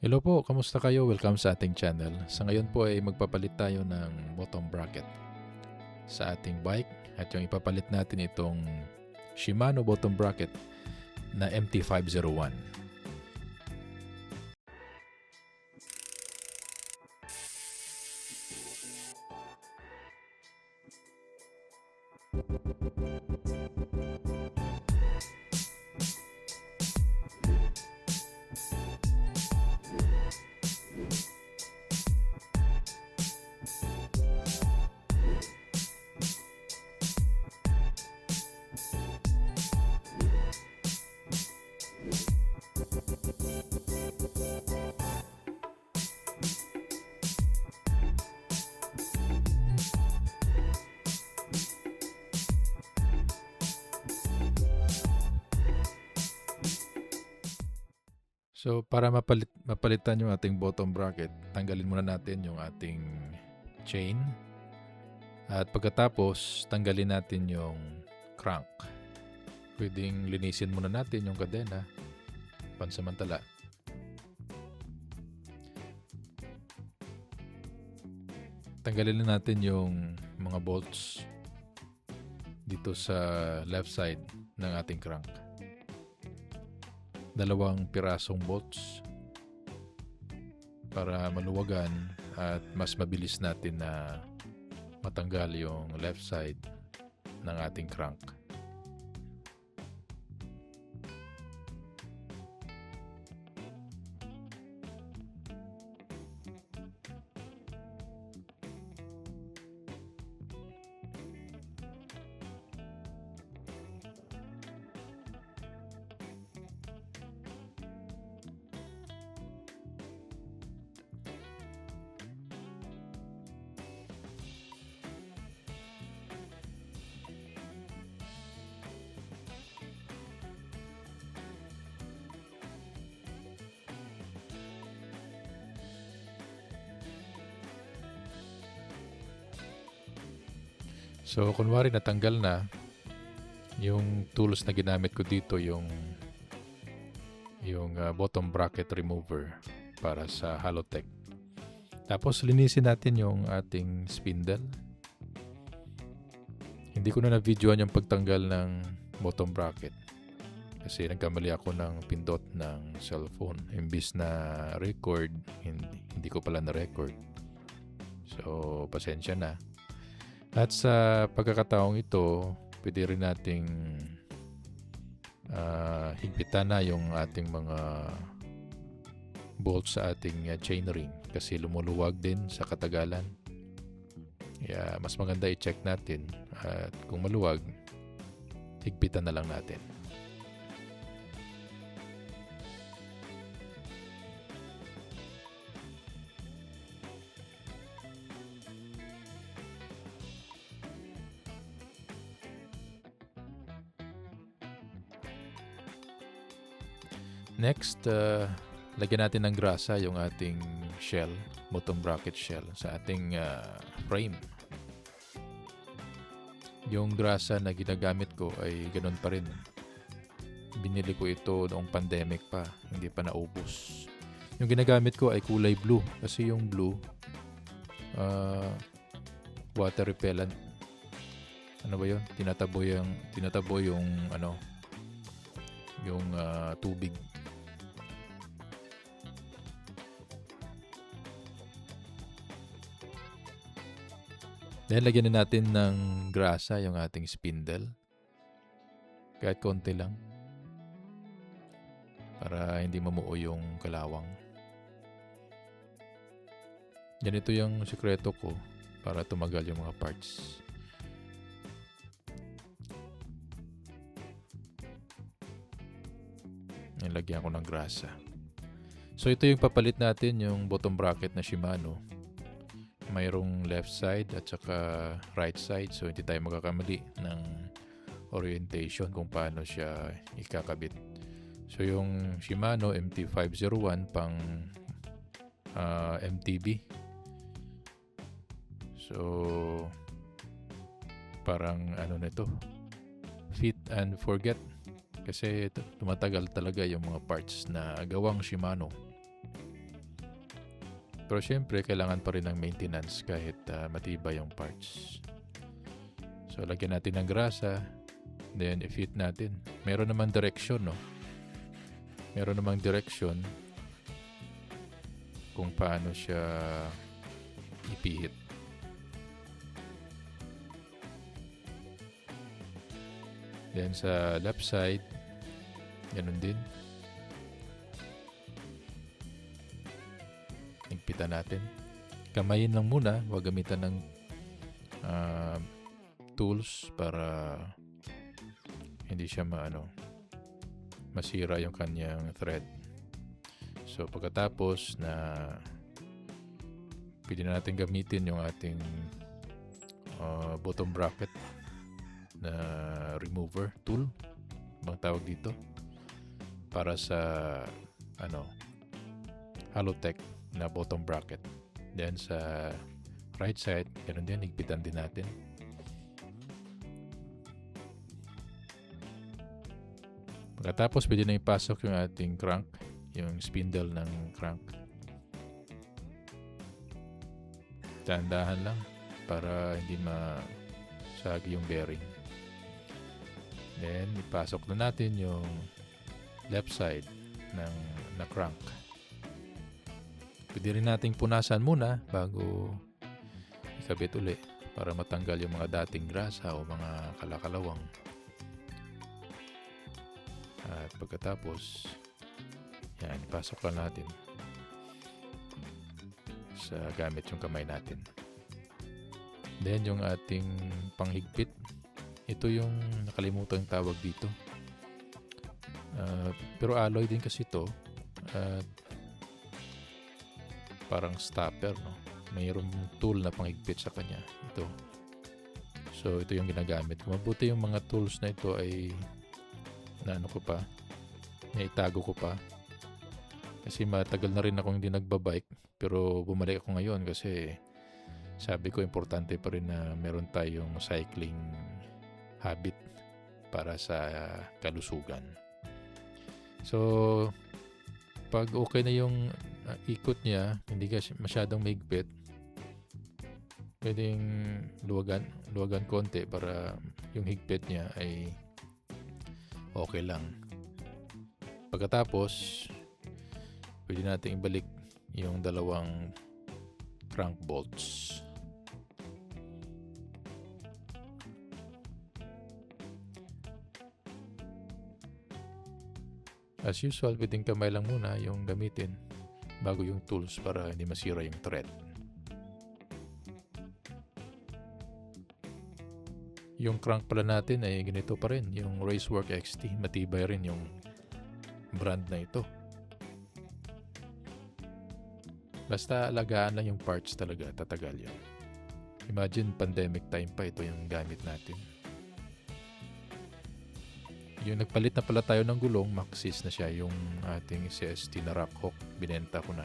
Hello po, kamusta kayo? Welcome sa ating channel. Sa ngayon po ay magpapalit tayo ng bottom bracket sa ating bike at yung ipapalit natin itong Shimano bottom bracket na MT501. So para mapalitan yung ating bottom bracket, tanggalin muna natin yung ating chain at pagkatapos tanggalin natin yung crank. Pwedeng linisin muna natin yung kadena pansamantala. Tanggalin na natin yung mga bolts dito sa left side ng ating crank. Dalawang pirasong bolts para maluwagan at mas mabilis natin na matanggal yung left side ng ating crank. So, kunwari natanggal na yung tools na ginamit ko dito, yung bottom bracket remover para sa Halotech. Tapos, linisin natin yung ating spindle. Hindi ko na na-videoan yung pagtanggal ng bottom bracket kasi nagkamali ako ng pindot ng cellphone. Imbis na record, hindi ko pala na-record. So, pasensya na. At sa pagkakataong ito, pwede rin nating higpitan na yung ating mga bolts sa ating chain ring kasi lumuluwag din sa katagalan. Kaya mas maganda i-check natin at kung maluwag, higpitan na lang natin. Next, lagyan natin ng grasa yung ating shell, bottom bracket shell sa ating frame. Yung grasa na ginagamit ko ay ganun pa rin. Binili ko ito noong pandemic pa, hindi pa naubos. Yung ginagamit ko ay kulay blue kasi yung blue water repellent. Ano ba 'yon? Tinatabo yung tubig. Dahil lagyan na natin ng grasa yung ating spindle. Kahit konti lang. Para hindi mamuo yung kalawang. Ganito yung sikreto ko para tumagal yung mga parts. Lagyan ko ng grasa. So ito yung papalit natin, yung bottom bracket na Shimano. Mayroong left side at saka right side. So hindi tayo magkakamali ng orientation kung paano siya ikakabit. So yung Shimano MT501 pang MTB. So parang nito, fit and forget. Kasi tumatagal talaga yung mga parts na gawang Shimano. Pero syempre, kailangan pa rin ng maintenance kahit matibay yung parts. So, lagyan natin ng grasa. Then, i-fit natin. Meron naman direction, no? Meron namang direction kung paano siya ipihit. Then, sa left side, ganun din. Higpitan natin. Kamayin lang muna. Huwag gamitan ng tools para hindi siya masira yung kanyang thread. So pagkatapos na pwede na natin gamitin yung ating bottom bracket na remover tool, bang tawag dito, para sa Halotech na bottom bracket. Then sa right side, ganun din, higpitan din natin. Pagkatapos, pwede na ipasok yung ating crank, yung spindle ng crank. Dahan-dahan lang para hindi masagi yung bearing. Then, ipasok na natin yung left side na crank. Pwede rin nating punasan muna bago ikabit uli para matanggal yung mga dating grasa o mga kalakalawang. At pagkatapos, yan, ipasok lang natin sa gamit yung kamay natin. Then, yung ating panghigpit, ito yung nakalimutan yung tawag dito. Pero alloy din kasi ito. Parang stopper, no? Mayroong tool na panghigpit sa kanya. Ito. So, ito yung ginagamit. Mabuti yung mga tools na ito ay naitago ko pa. Kasi matagal na rin akong hindi nagbabike. Pero bumalik ako ngayon kasi sabi ko importante pa rin na meron tayong cycling habit para sa kalusugan. So, pag okay na yung ikot niya, hindi ka masyadong mahigpit, pwedeng luwagan konti para yung higpit niya ay okay lang. Pagkatapos, pwede natin ibalik yung dalawang crank bolts. As usual, pwedeng kamay lang muna yung gamitin bago yung tools para hindi masira yung thread. Yung crank pala natin ay ganito pa rin, yung Racework XT. Matibay rin yung brand na ito. Basta alagaan lang yung parts talaga, tatagal yan. Imagine pandemic time pa, ito yung gamit natin. Yung nagpalit na pala tayo ng gulong, Maxxis na siya, yung ating CST na Rockhawk, binenta ko na.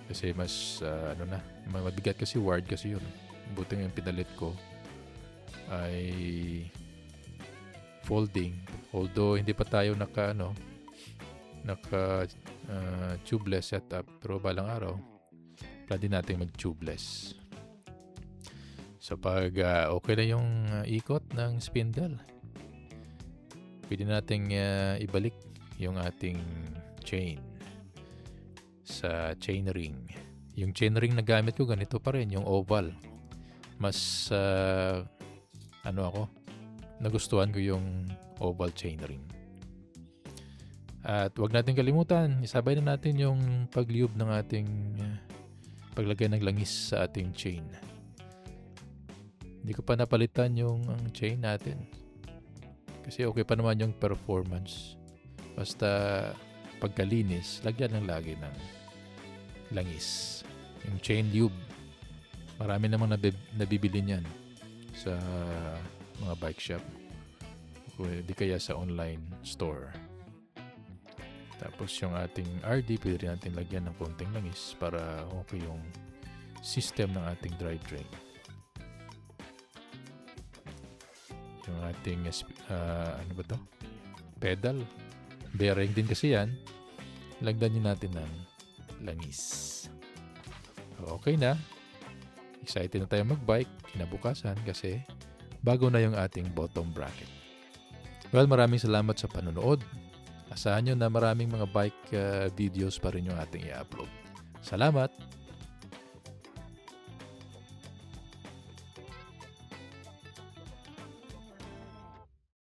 Kasi mas, mabigat kasi, ward kasi yun. Buti yung pinalit ko ay folding. Although hindi pa tayo naka tubeless setup, pero balang araw plan din natin mag tubeless. So pag okay na yung ikot ng spindle, pwede nating ibalik yung ating chain sa chain ring. Yung chain ring na gamit ko ganito pa rin, yung oval. Mas nagustuhan ko yung oval chain ring. At wag natin kalimutan, isabay na natin yung pagliub ng ating paglagay ng langis sa ating chain. Hindi ko pa napalitan yung chain natin. Kasi okay pa naman yung performance. Basta pagkalinis, lagyan ng lagi ng langis. Yung chain lube. Marami namang nabibili niyan sa mga bike shop. O di kaya sa online store. Tapos yung ating RD, pwede rin natin lagyan ng konting langis para okay yung system ng ating drivetrain. Yung ating pedal, bearing din kasi yan, lagdan din natin ng langis. Okay na. Excited na tayo magbike kinabukasan kasi bago na yung ating bottom bracket. Well, maraming salamat sa panonood. Asahan nyo na maraming mga bike videos pa rin yung ating i-upload. Salamat!